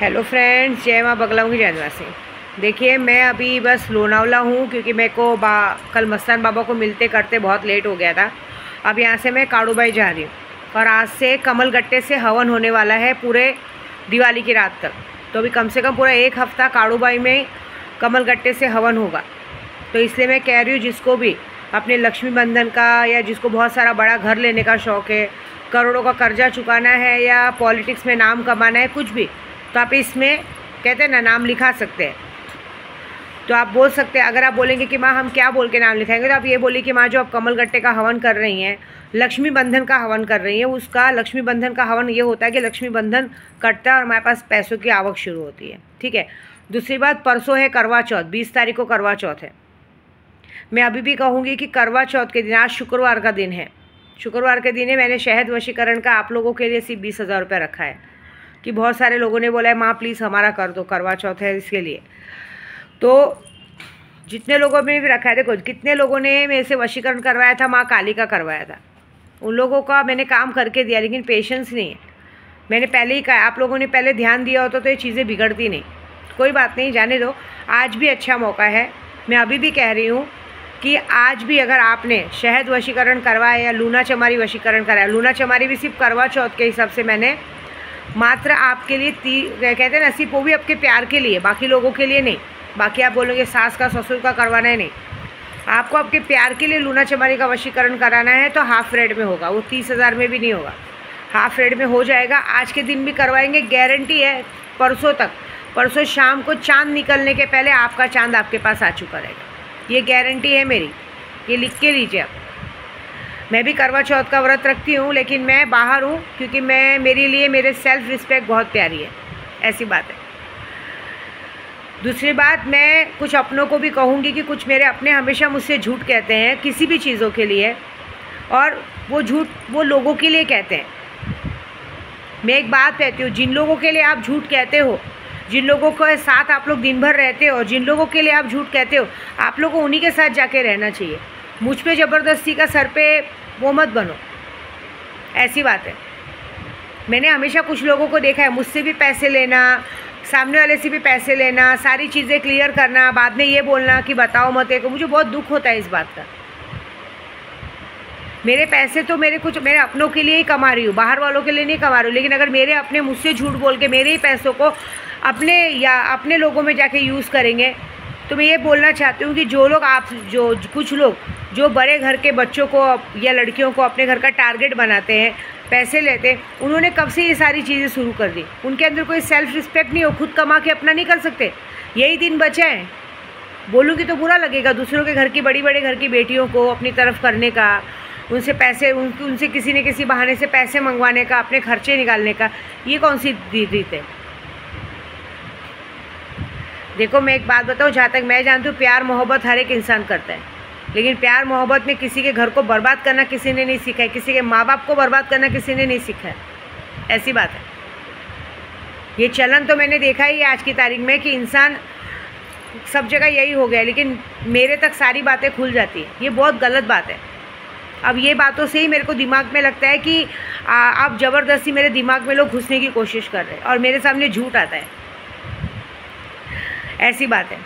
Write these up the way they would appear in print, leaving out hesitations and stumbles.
Hello friends, जय माँ बगलामुखी जयनिवासी। देखिए, मैं अभी बस लोनावला हूँ क्योंकि मेरे को कल मस्तान बाबा को मिलते करते बहुत लेट हो गया था। अब यहाँ से मैं काड़ूबाई जा रही हूँ और आज से कमलगट्टे से हवन होने वाला है पूरे दिवाली की रात तक। तो अभी कम से कम पूरा एक हफ़्ता काड़ूबाई में कमलगट्टे से हवन होगा। तो इसलिए मैं कह रही हूँ, जिसको भी अपने लक्ष्मी बंधन का या जिसको बहुत सारा बड़ा घर लेने का शौक़ है, करोड़ों का कर्जा चुकाना है या पॉलिटिक्स में नाम कमाना है, कुछ भी, तो आप इसमें कहते हैं ना, नाम लिखा सकते हैं। तो आप बोल सकते हैं, अगर आप बोलेंगे कि माँ हम क्या बोल के नाम लिखाएंगे, तो आप ये बोलिए कि माँ जो आप कमलगट्टे का हवन कर रही हैं, लक्ष्मी बंधन का हवन कर रही हैं, उसका लक्ष्मी बंधन का हवन ये होता है कि लक्ष्मी बंधन कटता है और हमारे पास पैसों की आवक शुरू होती है। ठीक है। दूसरी बात, परसों है करवा चौथ, 20 तारीख को करवा चौथ है। मैं अभी भी कहूँगी कि करवा चौथ के दिन, आज शुक्रवार का दिन है, शुक्रवार के दिन है, मैंने शहद वशीकरण का आप लोगों के लिए सिर्फ 20,000 रुपये रखा है कि बहुत सारे लोगों ने बोला है माँ प्लीज़ हमारा कर दो, करवा चौथ है इसके लिए। तो जितने लोगों ने भी रखा है, देखो कितने लोगों ने मेरे से वशीकरण करवाया था, माँ काली का करवाया था, उन लोगों का मैंने काम करके दिया, लेकिन पेशेंस नहीं है। मैंने पहले ही कहा, आप लोगों ने पहले ध्यान दिया होता तो ये चीज़ें बिगड़ती नहीं। कोई बात नहीं, जाने दो, आज भी अच्छा मौका है। मैं अभी भी कह रही हूँ कि आज भी अगर आपने शहद वशीकरण करवाया या लूना चमारी वशीकरण कराया, लूना चमारी भी सिर्फ करवा चौथ के हिसाब से मैंने मात्र आपके लिए कहते हैं ना, सिर्फ वो भी आपके प्यार के लिए, बाकी लोगों के लिए नहीं। बाकी आप बोलोगे सास का ससुर का करवाना है, नहीं, आपको आपके प्यार के लिए लूना चमारी का वशीकरण कराना है तो हाफ रेट में होगा, वो 30,000 में भी नहीं होगा, हाफ रेट में हो जाएगा। आज के दिन भी करवाएंगे, गारंटी है। परसों तक, परसों शाम को चाँद निकलने के पहले आपका चाँद आपके पास आ चुका रहेगा, ये गारंटी है मेरी, ये लिख के लीजिए आप। मैं भी करवा चौथ का व्रत रखती हूँ, लेकिन मैं बाहर हूँ क्योंकि मेरे लिए मेरे सेल्फ रिस्पेक्ट बहुत प्यारी है, ऐसी बात है। दूसरी बात, मैं कुछ अपनों को भी कहूँगी कि कुछ मेरे अपने हमेशा मुझसे झूठ कहते हैं किसी भी चीज़ों के लिए, और वो झूठ वो लोगों के लिए कहते हैं। मैं एक बात कहती हूँ, जिन लोगों के लिए आप झूठ कहते हो, जिन लोगों के साथ आप लोग दिन भर रहते हो, जिन लोगों के लिए आप झूठ कहते हो, आप लोगों को उन्हीं के साथ जाके रहना चाहिए। मुझ पे ज़बरदस्ती का सर पे वो मत बनो, ऐसी बात है। मैंने हमेशा कुछ लोगों को देखा है, मुझसे भी पैसे लेना, सामने वाले से भी पैसे लेना, सारी चीज़ें क्लियर करना, बाद में ये बोलना कि बताओ मत एक। मुझे बहुत दुख होता है इस बात का। मेरे पैसे तो मेरे अपनों के लिए ही कमा रही हूँ, बाहर वालों के लिए नहीं कमा रही हूँ। लेकिन अगर मेरे अपने मुझसे झूठ बोल के मेरे ही पैसों को अपने लोगों में जाके यूज़ करेंगे, तो मैं ये बोलना चाहती हूँ कि कुछ लोग जो बड़े घर के बच्चों को या लड़कियों को अपने घर का टारगेट बनाते हैं, पैसे लेते हैं, उन्होंने कब से ये सारी चीज़ें शुरू कर दी। उनके अंदर कोई सेल्फ रिस्पेक्ट नहीं हो, खुद कमा के अपना नहीं कर सकते। यही दिन बचा है, बोलूँगी तो बुरा लगेगा, दूसरों के घर की बड़े घर की बेटियों को अपनी तरफ करने का, उनसे पैसे उनसे किसी न किसी बहाने से पैसे मंगवाने का, अपने खर्चे निकालने का, ये कौन सी रीत है। देखो, मैं एक बात बताऊँ, जहाँ तक मैं जानती हूँ, प्यार मोहब्बत हर एक इंसान करता है, लेकिन प्यार मोहब्बत में किसी के घर को बर्बाद करना किसी ने नहीं सीखा है, किसी के माँ बाप को बर्बाद करना किसी ने नहीं सीखा है, ऐसी बात है। ये चलन तो मैंने देखा ही है आज की तारीख में कि इंसान सब जगह यही हो गया, लेकिन मेरे तक सारी बातें खुल जाती हैं, ये बहुत गलत बात है। अब ये बातों से ही मेरे को दिमाग में लगता है कि आप ज़बरदस्ती मेरे दिमाग में लोग घुसने की कोशिश कर रहे हैं और मेरे सामने झूठ आता है, ऐसी बात है।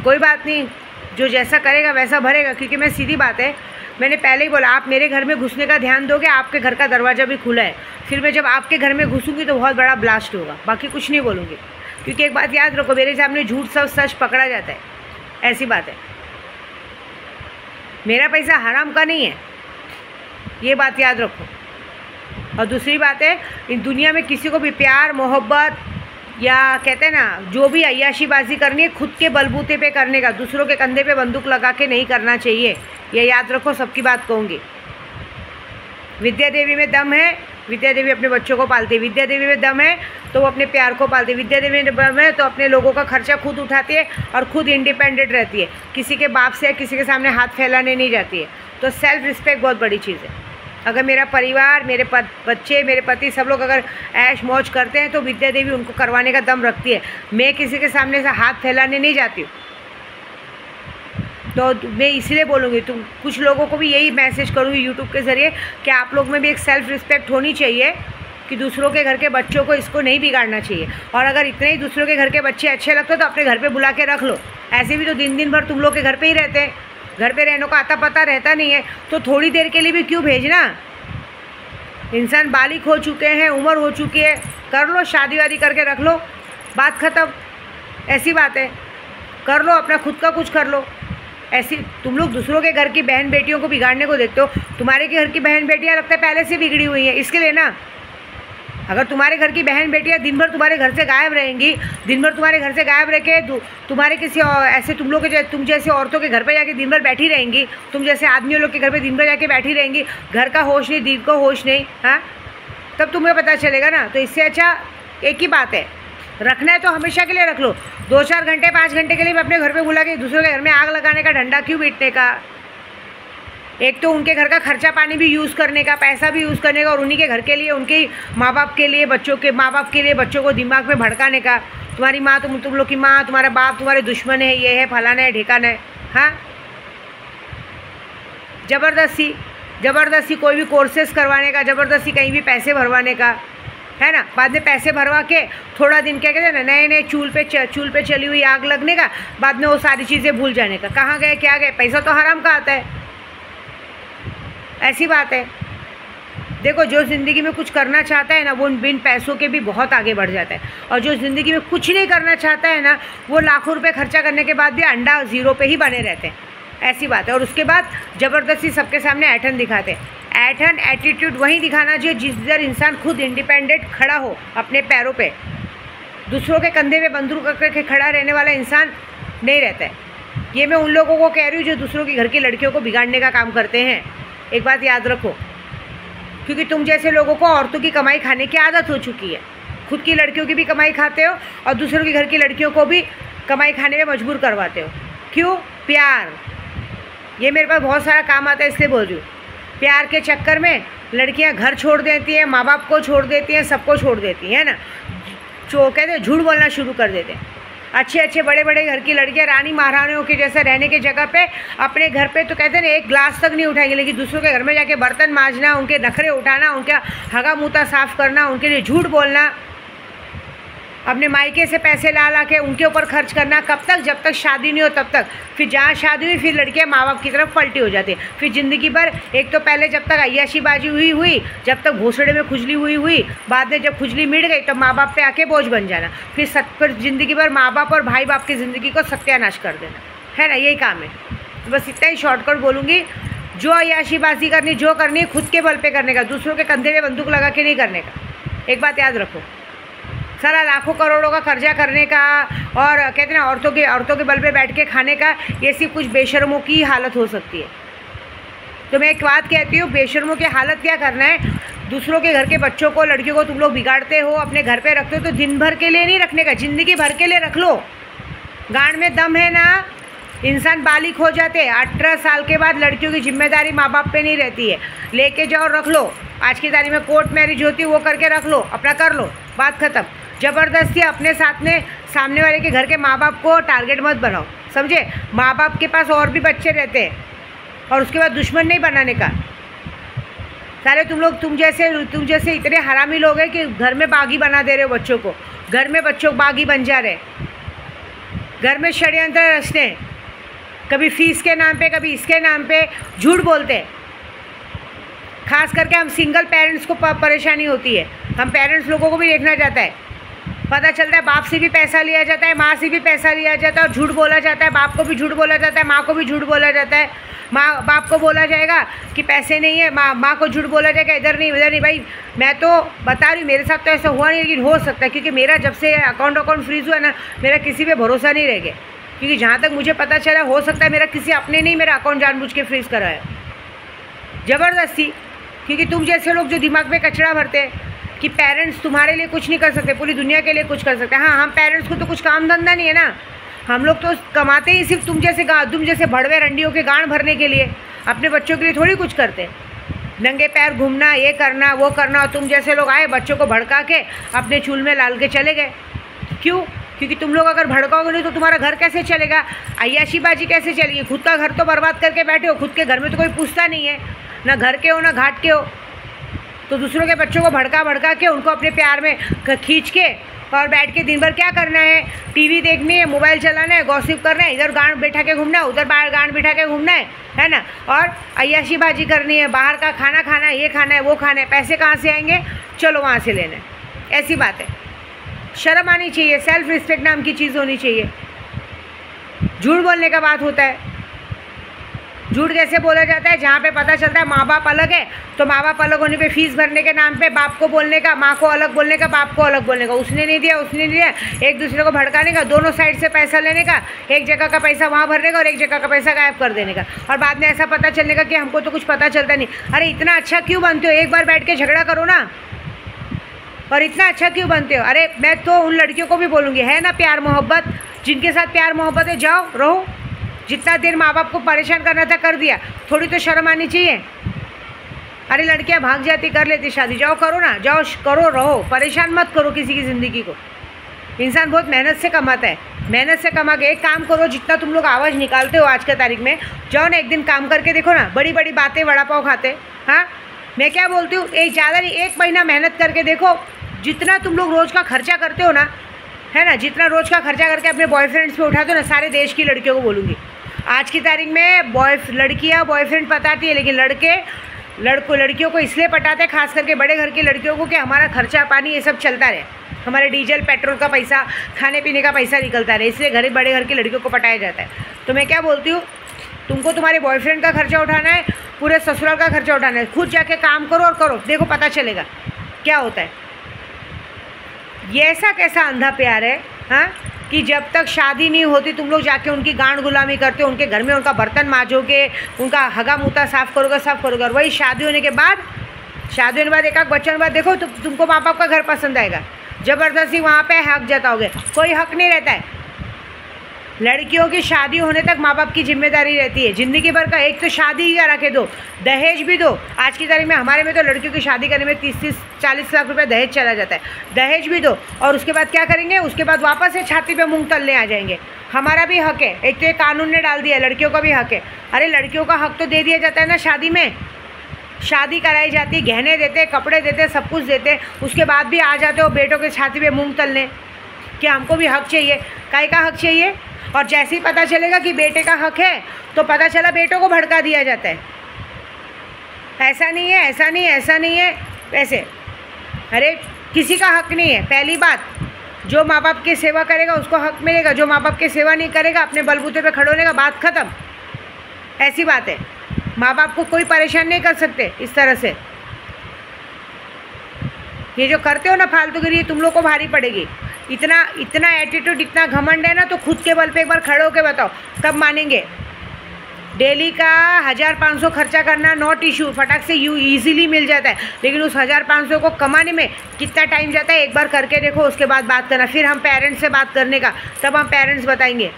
कोई बात नहीं, जो जैसा करेगा वैसा भरेगा, क्योंकि मैं सीधी बात है, मैंने पहले ही बोला, आप मेरे घर में घुसने का ध्यान दोगे, आपके घर का दरवाज़ा भी खुला है, फिर मैं जब आपके घर में घुसूँगी तो बहुत बड़ा ब्लास्ट होगा, बाकी कुछ नहीं बोलूँगी। क्योंकि एक बात याद रखो, मेरे सामने झूठ सब सच पकड़ा जाता है, ऐसी बात है। मेरा पैसा हराम का नहीं है, ये बात याद रखो। और दूसरी बात है, इस दुनिया में किसी को भी प्यार मोहब्बत या कहते हैं ना, जो भी अय्याशीबाजी करनी है, खुद के बलबूते पे करने का, दूसरों के कंधे पे बंदूक लगा के नहीं करना चाहिए, ये याद रखो। सबकी बात कहूँगी, विद्या देवी में दम है, विद्या देवी अपने बच्चों को पालती है, विद्या देवी में दम है तो वो अपने प्यार को पालती है, विद्या देवी में दम है तो अपने लोगों का खर्चा खुद उठाती है और खुद इंडिपेंडेंट रहती है, किसी के बाप से या किसी के सामने हाथ फैलाने नहीं जाती है। तो सेल्फ रिस्पेक्ट बहुत बड़ी चीज़ है। अगर मेरा परिवार, मेरे बच्चे, मेरे पति, सब लोग अगर ऐश मौज करते हैं तो विद्या देवी उनको करवाने का दम रखती है। मैं किसी के सामने से हाथ फैलाने नहीं जाती हूँ। तो मैं इसलिए बोलूँगी, तुम कुछ लोगों को भी यही मैसेज करूँगी यूट्यूब के ज़रिए कि आप लोग में भी एक सेल्फ रिस्पेक्ट होनी चाहिए कि दूसरों के घर के बच्चों को इसको नहीं बिगाड़ना चाहिए। और अगर इतने ही दूसरों के घर के बच्चे अच्छे लगते तो अपने घर पे बुला के रख लो। ऐसे भी तो दिन दिन भर तुम लोग के घर पे ही रहते हैं, घर पे रहने को आता पता रहता नहीं है, तो थोड़ी देर के लिए भी क्यों भेजना। इंसान बालिग हो चुके हैं, उम्र हो चुकी है, कर लो, शादी वादी करके रख लो, बात ख़त्म। ऐसी बात है, कर लो, अपना खुद का कुछ कर लो। ऐसी तुम लोग दूसरों के घर की बहन बेटियों को बिगाड़ने को देखते हो। तुम्हारे के घर की बहन बेटियां लगता है पहले से बिगड़ी हुई हैं, इसके लिए ना। अगर तुम्हारे घर की बहन बेटियां दिन भर तुम्हारे घर से गायब रहेंगी, दिन भर तुम्हारे घर से गायब रह के तुम्हारे किसी ऐसे तुम लोग के तुम जैसे औरतों के घर पे जाके दिन भर बैठी रहेंगी, तुम जैसे आदमियों लोग के घर पे दिन भर जाके बैठी रहेंगी, घर का होश नहीं, दिल का होश नहीं, हाँ, तब तुम्हें पता चलेगा ना। तो इससे अच्छा एक ही बात है, रखना है तो हमेशा के लिए रख लो। 2-4 घंटे 5 घंटे के लिए मैं अपने घर पे बुला के दूसरों के घर में आग लगाने का डंडा क्यों पीटने का। एक तो उनके घर का खर्चा पानी भी यूज़ करने का, पैसा भी यूज़ करने का, और उन्हीं के घर के लिए, उनके माँ बाप के लिए, बच्चों के माँ बाप के लिए बच्चों को दिमाग में भड़काने का। तुम्हारी माँ, तुम लोग की माँ, तुम्हारा बाप तुम्हारे दुश्मन है, ये है, फलाना है, ढिकाना है, हाँ। ज़बरदस्ती कोई भी कोर्सेस करवाने का, ज़बरदस्ती कहीं भी पैसे भरवाने का, है ना। बाद में पैसे भरवा के थोड़ा दिन क्या कहते हैं ना, नए नए चूल पे चली हुई आग लगने का, बाद में वो सारी चीज़ें भूल जाने का। कहाँ गए, क्या गए, पैसा तो हराम का आता है। ऐसी बात है। देखो, जो ज़िंदगी में कुछ करना चाहता है ना, वो बिन पैसों के भी बहुत आगे बढ़ जाता है, और जो ज़िंदगी में कुछ नहीं करना चाहता है ना, वो लाखों रुपए खर्चा करने के बाद भी अंडा ज़ीरो पे ही बने रहते हैं। ऐसी बात है। और उसके बाद ज़बरदस्ती सबके सामने ऐठन दिखाते हैं। ऐठन एटीट्यूड वहीं दिखाना चाहिए जिस दर इंसान खुद इंडिपेंडेंट खड़ा हो अपने पैरों पे। दूसरों के कंधे पे बंदूक करके खड़ा रहने वाला इंसान नहीं रहता है। ये मैं उन लोगों को कह रही हूँ जो दूसरों के घर की लड़कियों को बिगाड़ने का काम करते हैं। एक बात याद रखो, क्योंकि तुम जैसे लोगों को औरतों की कमाई खाने की आदत हो चुकी है। खुद की लड़कियों की भी कमाई खाते हो और दूसरों के घर की लड़कियों को भी कमाई खाने में मजबूर करवाते हो। क्यों? प्यार। ये मेरे पास बहुत सारा काम आता है, इसलिए बोल रही हूँ। प्यार के चक्कर में लड़कियां घर छोड़ देती हैं, माँ बाप को छोड़ देती हैं, सबको छोड़ देती हैं ना। कहते हैं झूठ बोलना शुरू कर देते हैं। अच्छे बड़े घर की लड़कियां रानी महारानियों के जैसे रहने की जगह पे अपने घर पे तो कहते हैं ना एक ग्लास तक नहीं उठाएंगे, लेकिन दूसरों के घर में जाके बर्तन मांजना, उनके नखरे उठाना, उनका हगा मूता साफ करना, उनके लिए झूठ बोलना, अपने मायके से पैसे ला के उनके ऊपर खर्च करना। कब तक? जब तक शादी नहीं हो तब तक। फिर जहाँ शादी हुई फिर लड़कियाँ माँ बाप की तरफ पलटी हो जाती है। फिर ज़िंदगी भर, एक तो पहले जब तक अय्याशीबाजी हुई, जब तक भोसड़े में खुजली हुई, बाद में जब खुजली मिट गई तो माँ बाप पे आके बोझ बन जाना। फिर ज़िंदगी भर माँ बाप और भाई बाप की ज़िंदगी को सत्यानाश कर देना, है ना। यही काम है। तो बस इतना ही शॉर्टकट बोलूँगी। जो अय्याशीबाजी करनी, जो करनी, खुद के बल पे करने का, दूसरों के कंधे में बंदूक लगा के नहीं करने का। एक बात याद रखो, सारा लाखों करोड़ों का कर्जा करने का और कहते हैं ना औरतों के बल पे बैठ के खाने का, ये सिर्फ कुछ बेशर्मों की हालत हो सकती है। तो मैं एक बात कहती हूँ, बेशर्मों की हालत क्या करना है, दूसरों के घर के बच्चों को, लड़कियों को तुम लोग बिगाड़ते हो, अपने घर पे रखते हो, तो दिन भर के लिए नहीं रखने का, ज़िंदगी भर के लिए रख लो। गांड में दम है ना, इंसान बालिग हो जाते हैं। 18 साल के बाद लड़कियों की जिम्मेदारी माँ बाप पे नहीं रहती है। लेके जाओ, रख लो। आज की तारीख में कोर्ट मैरिज होती है, वो करके रख लो, अपना कर लो, बात ख़त्म। ज़बरदस्ती अपने साथ में सामने वाले के घर के माँ बाप को टारगेट मत बनाओ, समझे। माँ बाप के पास और भी बच्चे रहते हैं, और उसके बाद दुश्मन नहीं बनाने का। सारे तुम जैसे इतने हरामी लोग हैं कि घर में बागी बना दे रहे हो बच्चों को, घर में बच्चों बागी बन जा रहे, घर में षड्यंत्र रचते हैं, कभी फीस के नाम पे, कभी इसके नाम पे झूठ बोलते हैं। खास करके हम सिंगल पेरेंट्स को परेशानी होती है। हम पेरेंट्स लोगों को भी देखना चाहता है, पता चलता है बाप से भी पैसा लिया जाता है, माँ से भी पैसा लिया जाता है, और झूठ बोला जाता है। बाप को भी झूठ बोला जाता है, माँ को भी झूठ बोला जाता है। बाप को बोला जाएगा कि पैसे नहीं है, माँ को झूठ बोला जाएगा इधर नहीं। भाई मैं तो बता रही हूँ, मेरे साथ तो ऐसा हुआ नहीं, लेकिन हो सकता है, क्योंकि मेरा जब से अकाउंट फ्रीज हुआ ना, मेरा किसी पे भरोसा नहीं रह गया। क्योंकि जहाँ तक मुझे पता चला, हो सकता है मेरा किसी अपने नहीं मेरा अकाउंट जानबूझ के फ्रीज कराया ज़बरदस्ती। क्योंकि तुम जैसे लोग जो दिमाग में कचरा भरते हैं कि पेरेंट्स तुम्हारे लिए कुछ नहीं कर सकते, पूरी दुनिया के लिए कुछ कर सकते हैं। हाँ, हम पेरेंट्स को तो कुछ काम धंधा नहीं है ना, हम लोग तो कमाते ही सिर्फ तुम जैसे भड़वे रंडियों के गांड भरने के लिए, अपने बच्चों के लिए थोड़ी कुछ करते। नंगे पैर घूमना, ये करना, वो करना, और तुम जैसे लोग आए बच्चों को भड़का के अपने चूल में डाल के चले गए। क्यों? क्योंकि तुम लोग अगर भड़काओगे नहीं तो तुम्हारा घर कैसे चलेगा, अय्याशीबाजी कैसे चलेगी। खुद का घर तो बर्बाद करके बैठे हो, खुद के घर में तो कोई पूछता नहीं है, ना घर के हो ना घाट के हो। तो दूसरों के बच्चों को भड़का भड़का के उनको अपने प्यार में खींच के और बैठ के दिन भर क्या करना है, टीवी देखनी है, मोबाइल चलाना है, गॉसिप करना है, इधर गांड बैठा के घूमना है, उधर बाहर गांड बैठा के घूमना है ना, और अय्याशी बाजी करनी है, बाहर का खाना खाना है, ये खाना है, वो खाना है, पैसे कहाँ से आएंगे, चलो वहाँ से लेना है। ऐसी बात है। शर्म आनी चाहिए, सेल्फ रिस्पेक्ट नाम की चीज़ होनी चाहिए। झूठ बोलने का बात होता है। झूठ कैसे बोला जाता है, जहाँ पे पता चलता है माँ बाप अलग है, तो माँ बाप अलग होने पे फीस भरने के नाम पे बाप को बोलने का, माँ को अलग बोलने का, बाप को अलग बोलने का, उसने नहीं दिया, उसने नहीं दिया, एक दूसरे को भड़काने का, दोनों साइड से पैसा लेने का, एक जगह का पैसा वहाँ भरने का और एक जगह का पैसा गायब कर देने का, और बाद में ऐसा पता चलने का कि हमको तो कुछ पता चलता नहीं। अरे इतना अच्छा क्यों बनते हो, एक बार बैठ के झगड़ा करो ना, और इतना अच्छा क्यों बनते हो। अरे मैं तो उन लड़कियों को भी बोलूँगी, है ना प्यार मोहब्बत, जिनके साथ प्यार मोहब्बत है, जाओ रहो, जितना देर माँ बाप को परेशान करना था कर दिया, थोड़ी तो शर्म आनी चाहिए। अरे लड़कियाँ भाग जाती, कर लेती शादी, जाओ करो ना, जाओ करो, रहो, परेशान मत करो किसी की ज़िंदगी को। इंसान बहुत मेहनत से कमाता है, मेहनत से कमा के एक काम करो, जितना तुम लोग आवाज़ निकालते हो आज के तारीख में, जाओ ना एक दिन काम करके देखो ना, बड़ी बड़ी बातें, वड़ा पाव खाते। हाँ, मैं क्या बोलती हूँ, एक ज़्यादा नहीं, एक महीना मेहनत करके देखो, जितना तुम लोग रोज़ का खर्चा करते हो ना, है ना, जितना रोज़ का खर्चा करके अपने बॉयफ्रेंड्स पे उठाते हो ना, सारे देश की लड़कियों को बोलूँगी, आज की तारीख में लड़कियाँ बॉयफ्रेंड पटाती है, लेकिन लड़कियों को इसलिए पटाते हैं, खास करके बड़े घर की लड़कियों को, कि हमारा खर्चा पानी ये सब चलता रहे, हमारे डीजल पेट्रोल का पैसा, खाने पीने का पैसा निकलता रहे, इसलिए बड़े घर की लड़कियों को पटाया जाता है। तो मैं क्या बोलती हूँ, तुमको तुम्हारे बॉयफ्रेंड का खर्चा उठाना है, पूरे ससुराल का खर्चा उठाना है, खुद जाके काम करो और करो, देखो पता चलेगा क्या होता है। ये ऐसा कैसा अंधा प्यार है, हाँ, कि जब तक शादी नहीं होती तुम लोग जाके उनकी गांड गुलामी करते हो, उनके घर में उनका बर्तन मांजोगे, उनका हगा मूता साफ़ करोगे, और वही शादी होने के बाद एक आध बच्चों के बाद देखो तुमको माँ बाप का घर पसंद आएगा, ज़बरदस्ती वहाँ पे हक जताओगे। कोई हक नहीं रहता है। लड़कियों की शादी होने तक माँ बाप की जिम्मेदारी रहती है, ज़िंदगी भर का। एक तो शादी ही करा के दो, दहेज भी दो। आज की तारीख में हमारे में तो लड़कियों की शादी करने में 30-40 लाख रुपए दहेज चला जाता है। दहेज भी दो, और उसके बाद क्या करेंगे, उसके बाद वापस से छाती पे मूंग तलने आ जाएंगे। हमारा भी हक है, एक तो ये कानून ने डाल दिया, लड़कियों का भी हक है। अरे लड़कियों का हक तो दे दिया जाता है ना, शादी में शादी कराई जाती है, गहने देते, कपड़े देते, सब कुछ देते, उसके बाद भी आ जाते हो बेटों के छाती पे मूँग तलने कि हमको भी हक चाहिए। काय का हक चाहिए? और जैसे ही पता चलेगा कि बेटे का हक है, तो पता चला बेटों को भड़का दिया जाता है, ऐसा नहीं है, ऐसा नहीं है, ऐसा नहीं है, ऐसे। अरे किसी का हक नहीं है। पहली बात, जो माँ बाप की सेवा करेगा उसको हक मिलेगा, जो माँ बाप की सेवा नहीं करेगा अपने बलबूते पे खड़े होने का, बात ख़त्म। ऐसी बात है। माँ बाप को कोई परेशान नहीं कर सकते इस तरह से। ये जो करते हो ना फालतूगिरी, तुम लोग को भारी पड़ेगी। इतना एटीट्यूड, इतना घमंड है ना, तो खुद के बल पे एक बार खड़े होकर बताओ, कब मानेंगे? डेली का 1500 खर्चा करना नॉट इशू, फटाक से ईजिली मिल जाता है, लेकिन उस 1500 को कमाने में कितना टाइम जाता है, एक बार करके देखो, उसके बाद बात करना। फिर हम पेरेंट्स से बात करने का, तब हम पेरेंट्स बताएंगे।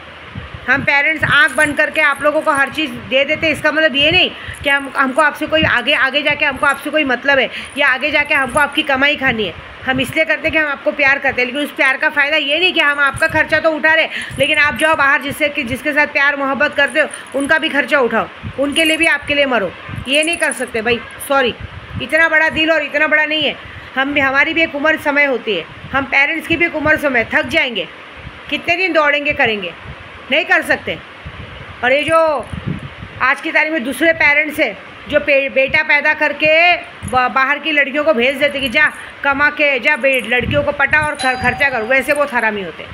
हम पेरेंट्स आंख बंद करके आप लोगों को हर चीज़ दे देते, इसका मतलब ये नहीं कि हमको आपसे कोई आगे जाके हमको आपसे कोई मतलब है, या आगे जाके हमको आपकी कमाई खानी है। हम इसलिए करते हैं कि हम आपको प्यार करते हैं, लेकिन उस प्यार का फ़ायदा ये नहीं कि हम आपका खर्चा तो उठा रहे, लेकिन आप जाओ बाहर जिसके साथ प्यार मोहब्बत करते हो, उनका भी खर्चा उठाओ, उनके लिए भी आपके लिए मरो। ये नहीं कर सकते भाई, सॉरी। इतना बड़ा दिल और इतना बड़ा नहीं है। हमारी भी एक उम्र समय होती है, हम पेरेंट्स की भी एक उम्र समय, थक जाएंगे, कितने दिन दौड़ेंगे, करेंगे, नहीं कर सकते। और ये जो आज की तारीख में दूसरे पेरेंट्स है, जो बेटा पैदा करके बाहर की लड़कियों को भेज देते कि जा कमा के जा, लड़कियों को पटा और खर्चा करो, वैसे वो हरामी होते।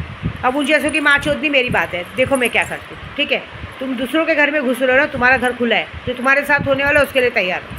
अब उन जैसों की माँ चोदनी मेरी बात है। देखो मैं क्या करती हूँ, ठीक है? तुम दूसरों के घर में घुस रहे हो ना, तुम्हारा घर खुला है, जो तुम्हारे साथ होने वाला है उसके लिए तैयार हो।